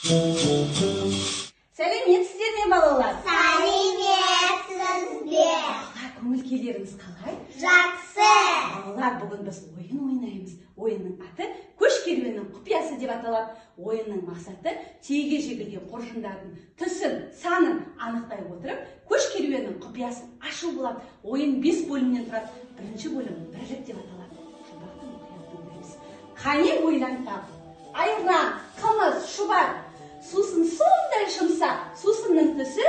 Сәлеметсіздер ме балалар? Сәлеметсіздер. Көңіл-күйлеріңіз қалай? Жақсы. Балалар, бүгін біз ойын ойнаймыз. Ойынның аты көш керуенінің құпиясы деп аталады. Ойынның мақсаты түйеге жегілген қоржындардың түсін, санын анықтай отырып, көш керуенінің құпиясын ашу болады. Ойын 5 бөлімнен тұрады. Бірінші бөлім бірлік деп аталады. Жұмбақтың мұқият тыңдаймыз. Қане ойланып тап. Айран, қымыз, шұбар, сусын сондай жұмсақ. Сусынның түсі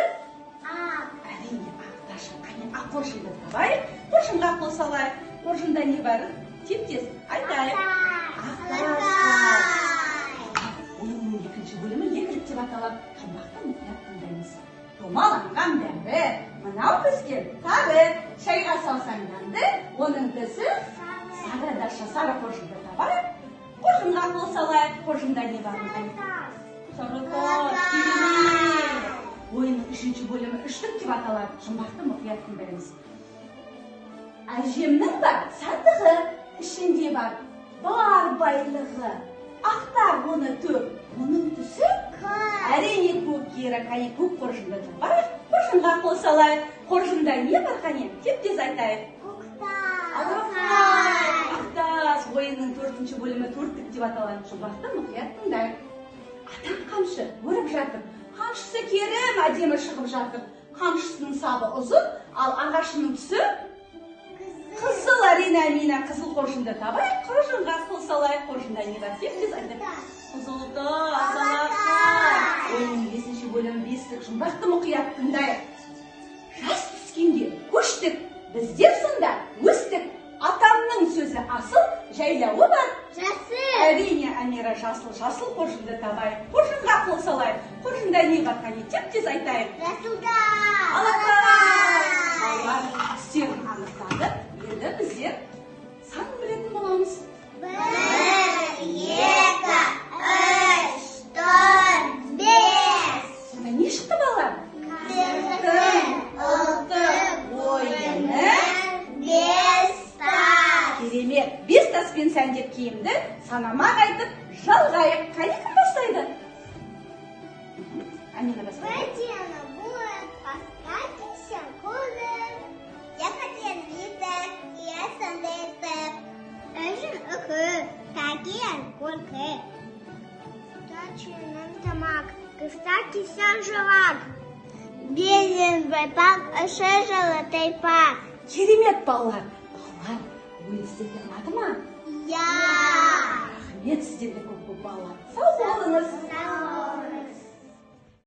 әрине ақташын. Қане ақ қоржынды табайық. Қоржынға қол салайық. Қоржында не бар? Теп-тез айтайық. Ойынның екінші бөлімі ерлік деп аталады. Жұмбақтың мұқият тыңдаймыз. Томаланған дәмі, мынау піскен тары, шайға салсаңданды, оның түсі сары даша, сары қоржынды табайық. Қоржынға қол салайық. Қоржында не бар? Сары тас, керемет. Ойынның үшінші бөлімі үштік деп аталады. Жұмбақты мұқият тыңдаймыз. Әжемнің бар сандығы, ішінде бар байлығы. Ақтар оны төк, оның түсі әрине көк кері, қане көк қоржынды табайық. Қоржынға қол салайық. Қоржында не бар, қане? Теп-тез айтайық. Ақтас. Ойынның төртінші бөлімі төрттік деп аталады. Жұмбақты мұқият тыңдайық. Атам қамшы өріп жатыр. Қамшысы керім әдемі шығып жатыр. Қамшысының сабы ұзын, ал ағашының түсі қызыл. Әрине әмина қызыл қоржынды табайық. Қоржынға қол салайық. Қоржында не бар? Теп-тез айтайық. Қызылды, салақтай. Ойынның бесінші бөлімі бестік. Жұмбақты мұқият тыңдайық. Жас түскенде көштік, біздер сонда өстік. Атамның сөзі асыл, жайлауы бар. Жасыл. Әрине Амира жасыл қоржынды табайық. Қоржынға қол салайық. Қоржында не бар? Қане теп-тез айтайық. Жасылда. Балалар түстерін анықтады. Енді біздер сан білетін боламыз. 1, 2, 3, 4, 5. Сонда не шықты балалар? Алтын, ойыны, 5 тас. Керемет. 5 таспен сәндеп киімді санама айтып жалғайық. Қане кім бастайды? Амина бастайды. Вадина будет поставиться кузов. Я хотел летать, я сандетеп. Эжин ухы, такие сколько. Дачи нам тамак, кстати, сам живак. Белен байпак, аша золотой пак. Керемет балалар. Балалар, ойын сіздерге ұнады ма? Я. Рахмет, сіздерге көп балалар. Сау болыңыз.